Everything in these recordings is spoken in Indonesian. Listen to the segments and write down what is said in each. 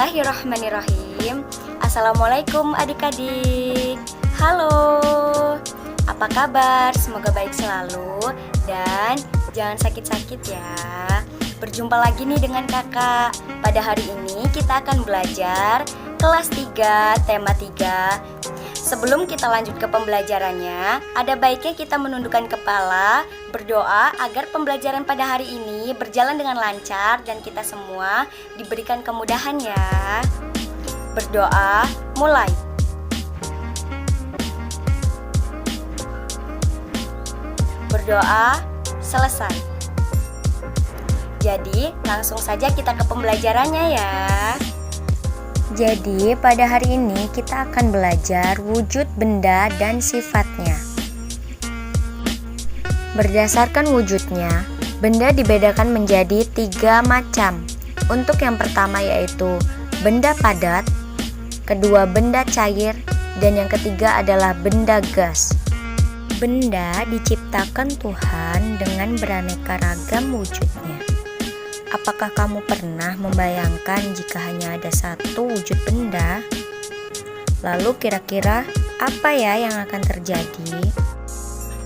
Bismillahirrahmanirrahim. Assalamualaikum adik-adik. Halo, apa kabar? Semoga baik selalu dan jangan sakit-sakit ya. Berjumpa lagi nih dengan kakak. Pada hari ini kita akan belajar kelas 3, tema 3. Sebelum kita lanjut ke pembelajarannya, ada baiknya kita menundukkan kepala, berdoa agar pembelajaran pada hari ini berjalan dengan lancar dan kita semua diberikan kemudahan ya. Berdoa, mulai. Berdoa, selesai. Jadi, langsung saja kita ke pembelajarannya ya. Jadi, pada hari ini kita akan belajar wujud benda dan sifatnya. Berdasarkan wujudnya, benda dibedakan menjadi 3 macam. Untuk yang pertama yaitu benda padat, kedua benda cair, dan yang ketiga adalah benda gas. Benda diciptakan Tuhan dengan beraneka ragam wujudnya. Apakah kamu pernah membayangkan jika hanya ada satu wujud benda? Lalu kira-kira apa ya yang akan terjadi?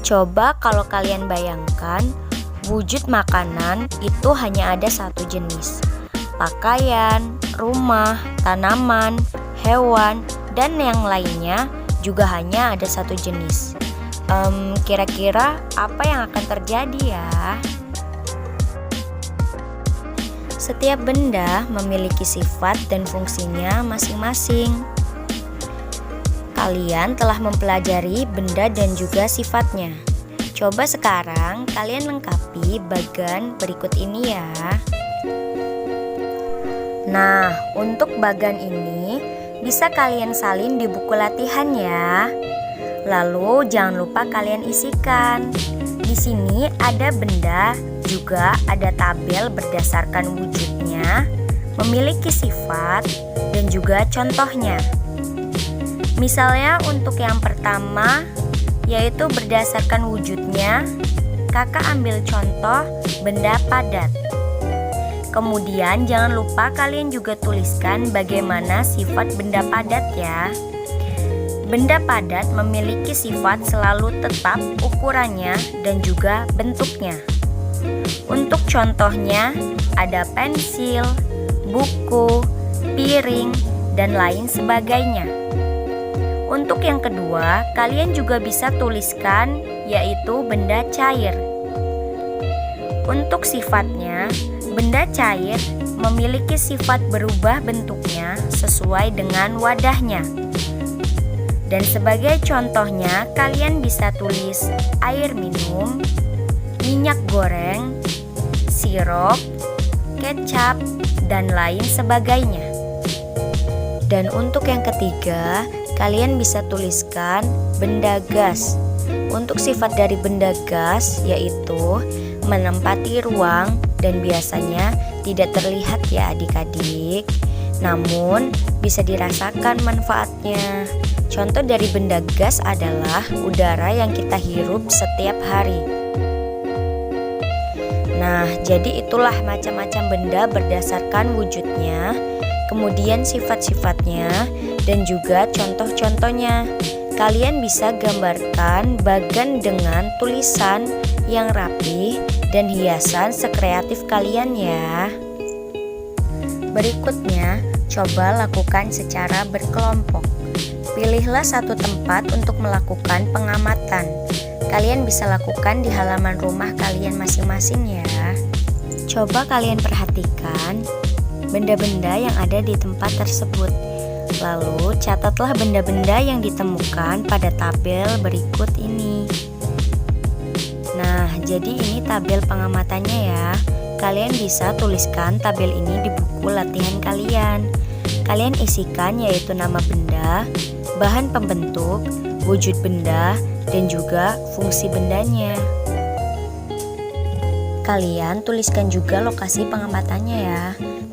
Coba kalau kalian bayangkan wujud makanan itu hanya ada satu jenis. Pakaian, rumah, tanaman, hewan, dan yang lainnya juga hanya ada satu jenis. Kira-kira apa yang akan terjadi ya? Setiap benda memiliki sifat dan fungsinya masing-masing. Kalian telah mempelajari benda dan juga sifatnya. Coba sekarang kalian lengkapi bagan berikut ini ya. Nah, untuk bagan ini bisa kalian salin di buku latihan ya. Lalu jangan lupa kalian isikan. Di sini ada benda, juga ada tabel berdasarkan wujudnya, memiliki sifat, dan juga contohnya. Misalnya untuk yang pertama, yaitu berdasarkan wujudnya, kakak ambil contoh benda padat. Kemudian jangan lupa kalian juga tuliskan bagaimana sifat benda padat ya. Benda padat memiliki sifat selalu tetap ukurannya dan juga bentuknya. Untuk contohnya ada pensil, buku, piring, dan lain sebagainya. Untuk yang kedua, kalian juga bisa tuliskan yaitu benda cair. Untuk sifatnya, benda cair memiliki sifat berubah bentuknya sesuai dengan wadahnya. Dan sebagai contohnya, kalian bisa tulis air minum, minyak goreng, sirup, kecap, dan lain sebagainya. Dan untuk yang ketiga, kalian bisa tuliskan benda gas. Untuk sifat dari benda gas yaitu menempati ruang dan biasanya tidak terlihat ya adik-adik. Namun bisa dirasakan manfaatnya. Contoh dari benda gas adalah udara yang kita hirup setiap hari. Nah, jadi itulah macam-macam benda berdasarkan wujudnya, kemudian sifat-sifatnya, dan juga contoh-contohnya. Kalian bisa gambarkan bagan dengan tulisan yang rapi dan hiasan sekreatif kalian ya. Berikutnya, coba lakukan secara berkelompok. Pilihlah satu tempat untuk melakukan pengamatan. Kalian bisa lakukan di halaman rumah kalian masing-masing ya. Coba kalian perhatikan benda-benda yang ada di tempat tersebut. Lalu catatlah benda-benda yang ditemukan pada tabel berikut ini. Nah, jadi ini tabel pengamatannya ya. Kalian bisa tuliskan tabel ini di buku latihan kalian. Kalian isikan yaitu nama benda, bahan pembentuk, wujud benda, dan juga fungsi bendanya. Kalian tuliskan juga lokasi pengamatannya ya.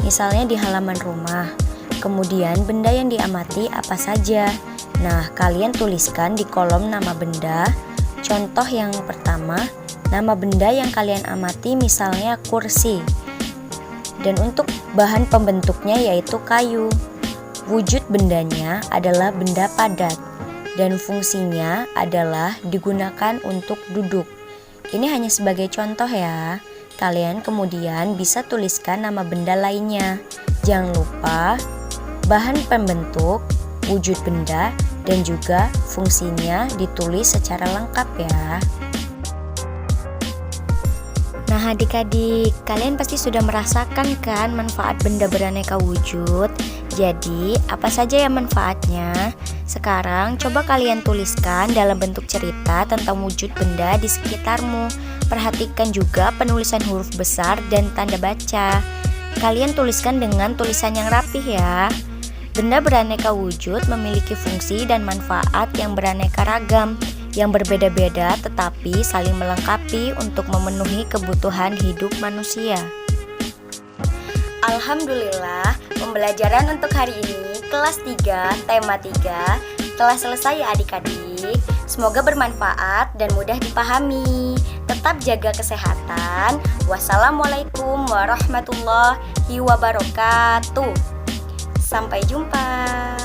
Misalnya di halaman rumah. Kemudian benda yang diamati apa saja. Nah, kalian tuliskan di kolom nama benda. Contoh yang pertama, nama benda yang kalian amati misalnya kursi. dan untuk bahan pembentuknya yaitu kayu. Wujud bendanya adalah benda padat dan fungsinya adalah digunakan untuk duduk. Ini hanya sebagai contoh ya. Kalian kemudian bisa tuliskan nama benda lainnya. Jangan lupa bahan pembentuk, wujud benda, dan juga fungsinya ditulis secara lengkap ya. Nah adik-adik, kalian pasti sudah merasakan kan manfaat benda beraneka wujud. Jadi apa saja ya manfaatnya? Sekarang coba kalian tuliskan dalam bentuk cerita tentang wujud benda di sekitarmu. Perhatikan juga penulisan huruf besar dan tanda baca. Kalian tuliskan dengan tulisan yang rapih ya. Benda beraneka wujud memiliki fungsi dan manfaat yang beraneka ragam, yang berbeda-beda tetapi saling melengkapi untuk memenuhi kebutuhan hidup manusia. Alhamdulillah, pembelajaran untuk hari ini kelas 3, tema 3 telah selesai ya adik-adik. Semoga bermanfaat dan mudah dipahami. Tetap jaga kesehatan. Wassalamualaikum warahmatullahi wabarakatuh. Sampai jumpa.